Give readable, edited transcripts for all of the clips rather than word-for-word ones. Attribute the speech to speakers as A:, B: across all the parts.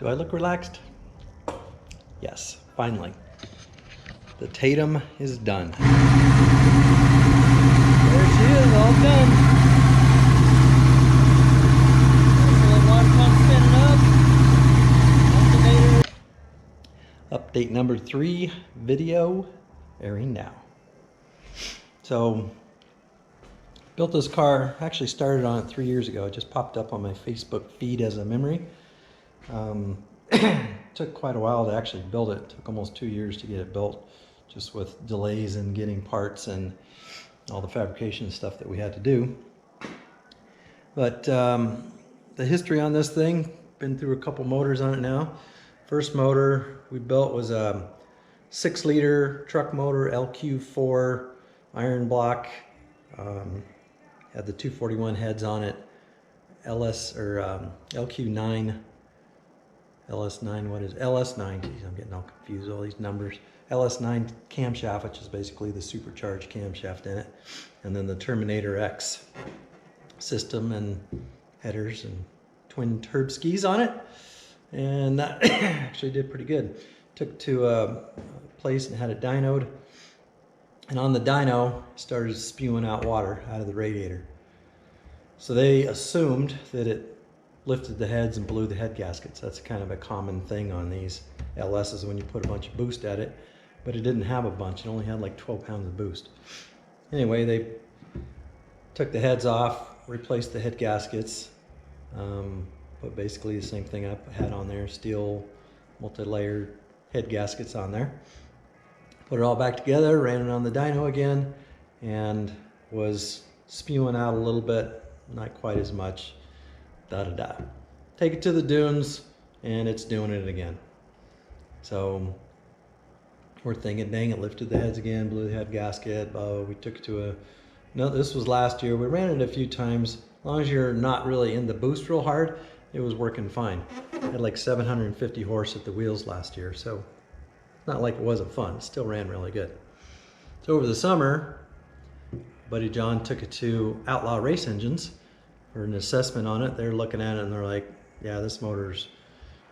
A: Do I look relaxed? Yes, finally. The Tatum is done. There she is, all done. Water pump spinning up. Update number 3, video airing now. So, built this car, actually started on it 3 years ago. It just popped up on my Facebook feed as a memory. Took quite a while to actually build it. It took almost 2 years to get it built, just with delays in getting parts and all the fabrication stuff that we had to do. But the history on this thing, been through a couple motors on it now. First motor we built was a 6-liter truck motor, LQ4 iron block. Had the 241 heads on it, LQ9. LS9, what is LS9? Geez, I'm getting all confused, all these numbers. LS9 camshaft, which is basically the supercharged camshaft in it. And then the Terminator X system and headers and twin turb skis on it. And that actually did pretty good. Took to a place and had it dynoed. And on the dyno, started spewing out water out of the radiator. So they assumed that it lifted the heads and blew the head gaskets. That's kind of a common thing on these LSs when you put a bunch of boost at it, but it didn't have a bunch. It only had like 12 pounds of boost. Anyway, they took the heads off, replaced the head gaskets, put basically the same thing I had on there, steel multi-layered head gaskets on there. Put it all back together, ran it on the dyno again, and was spewing out a little bit, not quite as much. Take it to the dunes, and it's doing it again. So we're thinking, dang, it lifted the heads again, blew the head gasket. We took it to no, this was last year. We ran it a few times. As long as you're not really in the boost real hard, it was working fine. Had like 750 horse at the wheels last year, so it's not like it wasn't fun. It still ran really good. So over the summer, Buddy John took it to Outlaw Race Engines for an assessment on it. They're looking at it and they're like, yeah, this motor's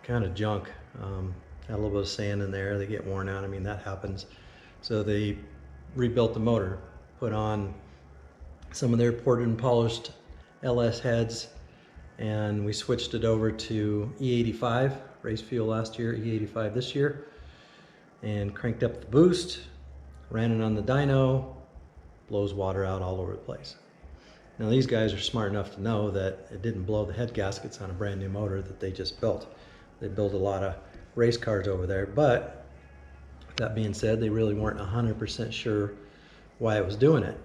A: kind of junk. Had a little bit of sand in there. They get worn out. I mean, that happens. So they rebuilt the motor, put on some of their ported and polished LS heads, and we switched it over to E85, race fuel last year, E85 this year, and cranked up the boost, ran it on the dyno, blows water out all over the place. Now these guys are smart enough to know that it didn't blow the head gaskets on a brand new motor that they just built. They built a lot of race cars over there, but that being said, they really weren't 100% sure why it was doing it.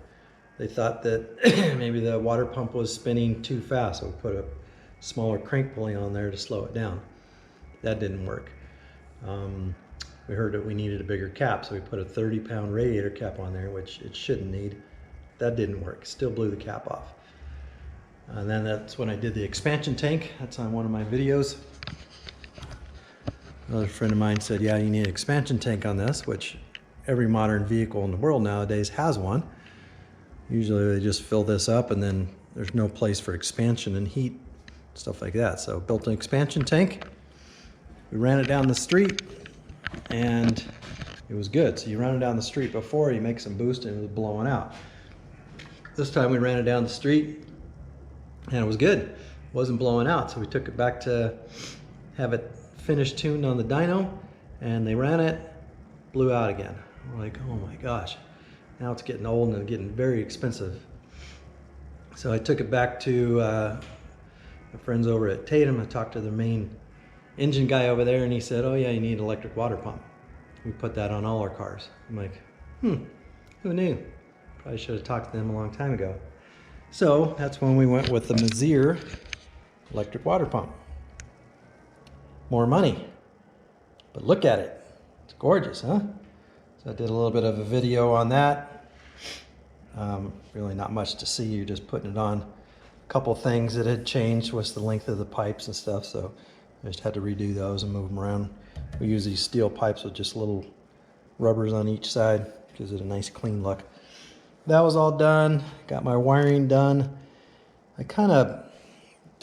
A: They thought that maybe the water pump was spinning too fast, so we put a smaller crank pulley on there to slow it down. That didn't work. We heard that we needed a bigger cap, so we put a 30-pound radiator cap on there, which it shouldn't need. That didn't work. Still blew the cap off. And then that's when I did the expansion tank. That's on one of my videos. Another friend of mine said, yeah, you need an expansion tank on this, which every modern vehicle in the world nowadays has one. Usually they just fill this up and then there's no place for expansion and heat, stuff like that. So built an expansion tank. We ran it down the street and it was good. So you run it down the street before, you make some boost and it was blowing out. This time we ran it down the street and it was good. It wasn't blowing out, so we took it back to have it finished tuned on the dyno, and they ran it, blew out again. We're like, oh my gosh, now it's getting old and getting very expensive. So I took it back to my friends over at Tatum. I talked to the main engine guy over there and he said, oh yeah, you need an electric water pump. We put that on all our cars. I'm like, who knew? Probably should have talked to them a long time ago. So that's when we went with the Mazir electric water pump. More money, but look at it. It's gorgeous, huh? So I did a little bit of a video on that. Really not much to see. You're just putting it on. A couple things that had changed was the length of the pipes and stuff, so I just had to redo those and move them around. We use these steel pipes with just little rubbers on each side. Gives it a nice clean look. That was all done. Got my wiring done. I kind of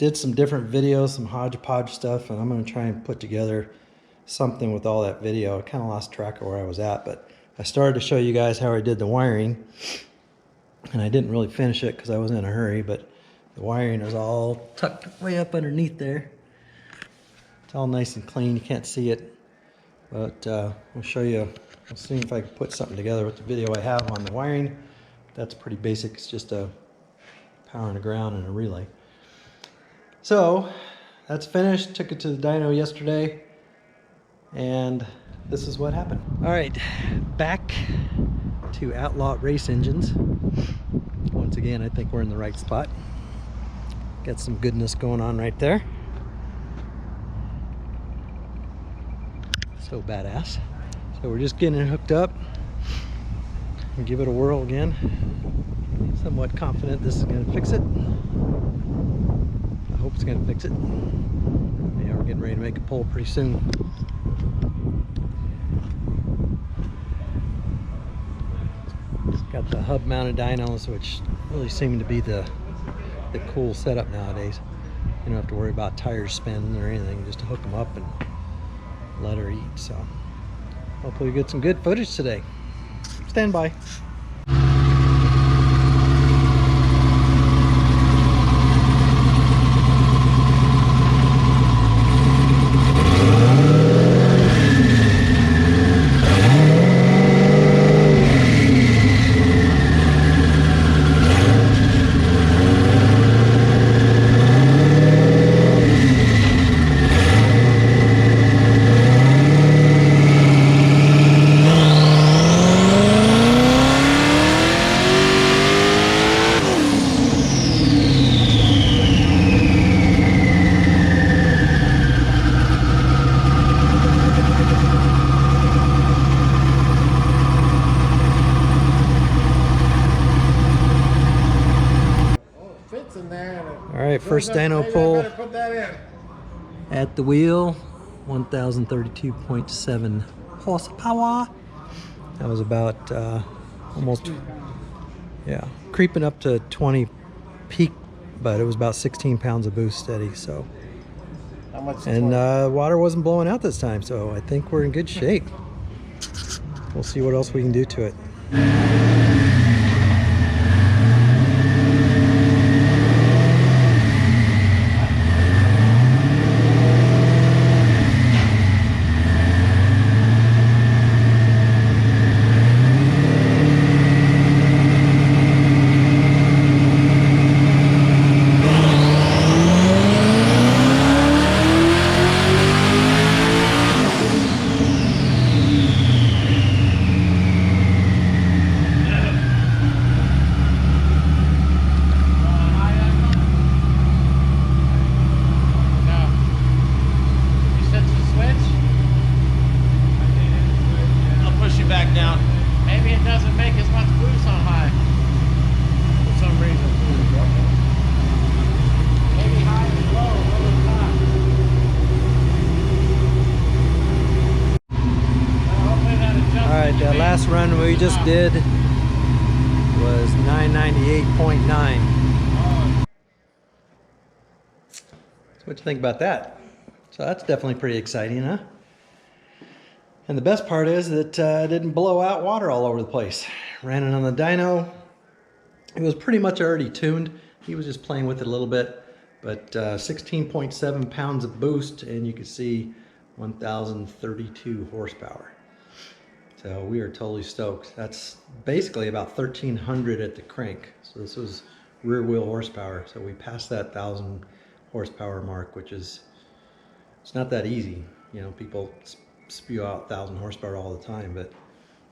A: did some different videos, some hodgepodge stuff, and I'm going to try and put together something with all that video. I kind of lost track of where I was at, but I started to show you guys how I did the wiring, and I didn't really finish it because I was in a hurry, but the wiring is all tucked way up underneath there. It's all nice and clean. You can't see it, but I'll show you. I'll see if I can put something together with the video I have on the wiring. That's pretty basic. It's just a power and a ground and a relay. So that's finished. Took it to the dyno yesterday, and this is what happened. All right, back to Outlaw Race Engines. Once again, I think we're in the right spot. Got some goodness going on right there. So badass. So we're just getting it hooked up and give it a whirl again. Somewhat confident this is going to fix it. I hope it's going to fix it. Yeah, we're getting ready to make a pull pretty soon. Got the hub mounted dynos, which really seem to be the cool setup nowadays. You don't have to worry about tires spinning or anything, just to hook them up and let her eat. So hopefully we get some good footage today. Stand by. Alright, first dyno pull at the wheel, 1032.7 horsepower. That was about almost, yeah, creeping up to 20 peak, but it was about 16 pounds of boost steady. So,
B: how much?
A: And water wasn't blowing out this time, so I think we're in good shape. We'll see what else we can do to it. That last run we just did was 998.9. So what you think about that? So that's definitely pretty exciting, huh? And the best part is that it didn't blow out water all over the place. Ran it on the dyno. It was pretty much already tuned. He was just playing with it a little bit, but 16.7 pounds of boost, and you can see 1032 horsepower. So we are totally stoked. That's basically about 1300 at the crank. So this was rear wheel horsepower. So we passed that 1000 horsepower mark, which is, it's not that easy. You know, people spew out 1000 horsepower all the time, but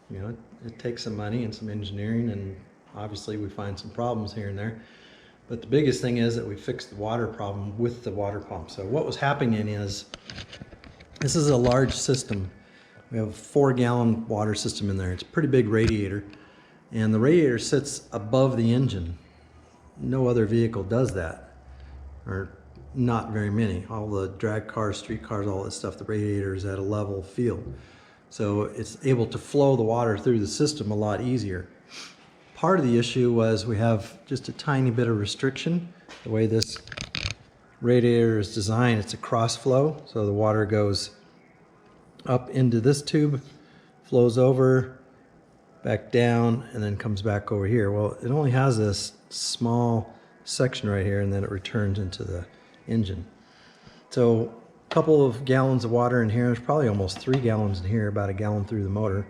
A: you know, it takes some money and some engineering, and obviously we find some problems here and there. But the biggest thing is that we fixed the water problem with the water pump. So what was happening is, this is a large system. We have a 4-gallon water system in there. It's a pretty big radiator, and the radiator sits above the engine. No other vehicle does that, or not very many. All the drag cars, street cars, all that stuff, the radiator is at a level field. So it's able to flow the water through the system a lot easier. Part of the issue was we have just a tiny bit of restriction. The way this radiator is designed, it's a cross flow, so the water goes up into this tube, flows over, back down, and then comes back over here. Well, it only has this small section right here, and then it returns into the engine. So a couple of gallons of water in here. There's probably almost 3 gallons in here, about a gallon through the motor.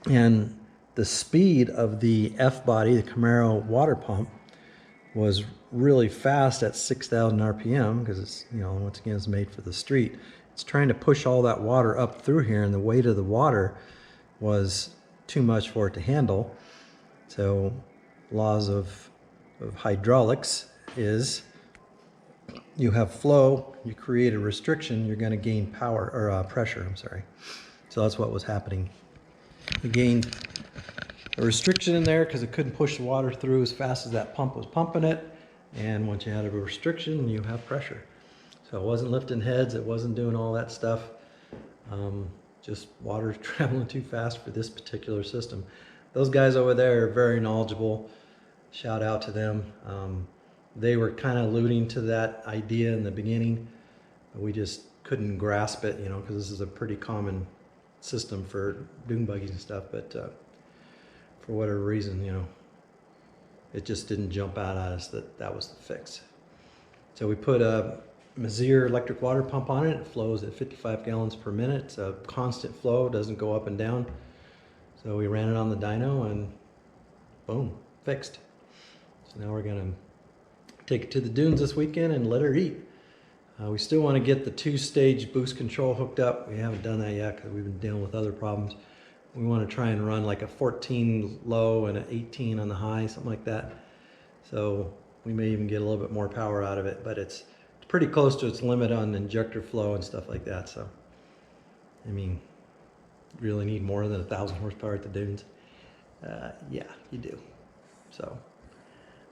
A: And the speed of the F-body, the Camaro water pump, was really fast at 6,000 RPM because it's, you know, once again, it's made for the street. It's trying to push all that water up through here, and the weight of the water was too much for it to handle. So laws of hydraulics is you have flow, you create a restriction, you're going to gain power, or pressure, I'm sorry. So that's what was happening. We gained a restriction in there because it couldn't push the water through as fast as that pump was pumping it. And once you had a restriction, you have pressure. So it wasn't lifting heads, it wasn't doing all that stuff. Just water traveling too fast for this particular system. Those guys over there are very knowledgeable. Shout out to them. They were kind of alluding to that idea in the beginning. We just couldn't grasp it, you know, because this is a pretty common system for dune buggies and stuff. But for whatever reason, you know, it just didn't jump out at us that that was the fix. So we put a Mazir electric water pump on it. It flows at 55 gallons per minute. It's a constant flow, doesn't go up and down. So we ran it on the dyno and boom, fixed. So now we're gonna take it to the dunes this weekend and let her eat. We still want to get the 2-stage boost control hooked up. We haven't done that yet because we've been dealing with other problems. We want to try and run like a 14 low and an 18 on the high, something like that. So we may even get a little bit more power out of it, but it's pretty close to its limit on injector flow and stuff like that. So, I mean, you really need more than 1,000 horsepower at the dunes. Yeah, you do. So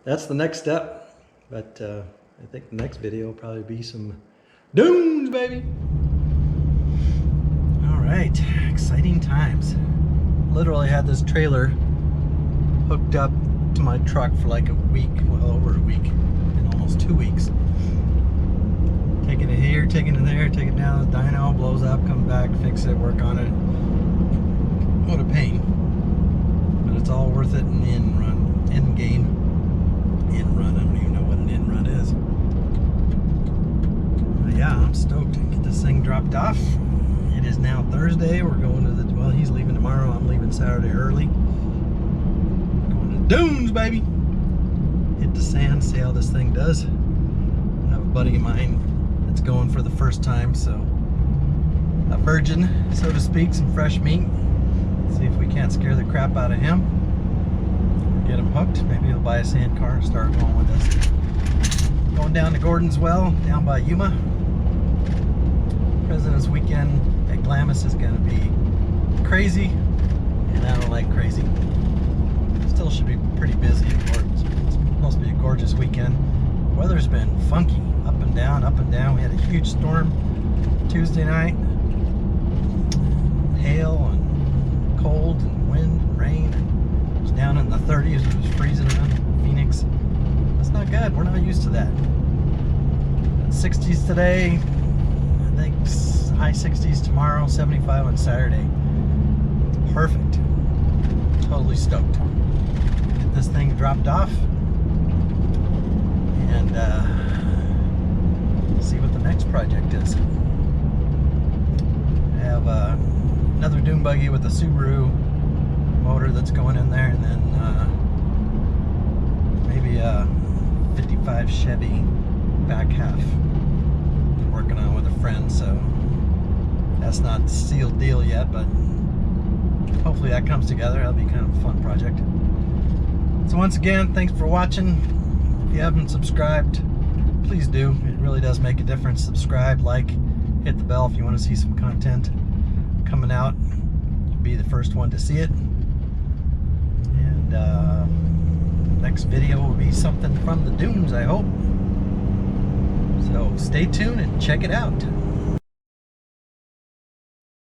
A: that's the next step. But I think the next video will probably be some dunes, baby. All right, exciting times. Literally had this trailer hooked up to my truck for like a week, well over a week, and almost 2 weeks. Taking it here, taking it there, taking it down the dyno, blows up, come back, fix it, work on it. What a pain. But it's all worth it in the end run, end game. End run, I don't even know what an end run is. But yeah, I'm stoked to get this thing dropped off. It is now Thursday. We're going to the, well, he's leaving tomorrow. I'm leaving Saturday early. Going to the dunes, baby. Hit the sand, see how this thing does. I have a buddy of mine that's going for the first time, so a virgin, so to speak, some fresh meat. See if we can't scare the crap out of him. Get him hooked. Maybe he'll buy a sand car and start going with us. Going down to Gordon's Well, down by Yuma. President's Weekend at Glamis is going to be crazy, and I don't like crazy. Still should be pretty busy. It's supposed to be a gorgeous weekend. The weather's been funky, up and down, up and down. We had a huge storm Tuesday night. Hail and cold and wind and rain. It was down in the 30s. It was freezing around Phoenix. That's not good. We're not used to that. 60s today. I think high 60s tomorrow, 75 on Saturday. It's perfect. Totally stoked. Get this thing dropped off and see what the next project is. I have another dune buggy with a Subaru motor that's going in there, and then maybe a 55 Chevy back half. I'm working on with a friend, so that's not the sealed deal yet, but hopefully that comes together. That'll be kind of a fun project. So once again, thanks for watching. If you haven't subscribed, please do. It really does make a difference. Subscribe, like, hit the bell if you want to see some content coming out. You'll be the first one to see it. And next video will be something from the dunes, I hope. So stay tuned and check it out.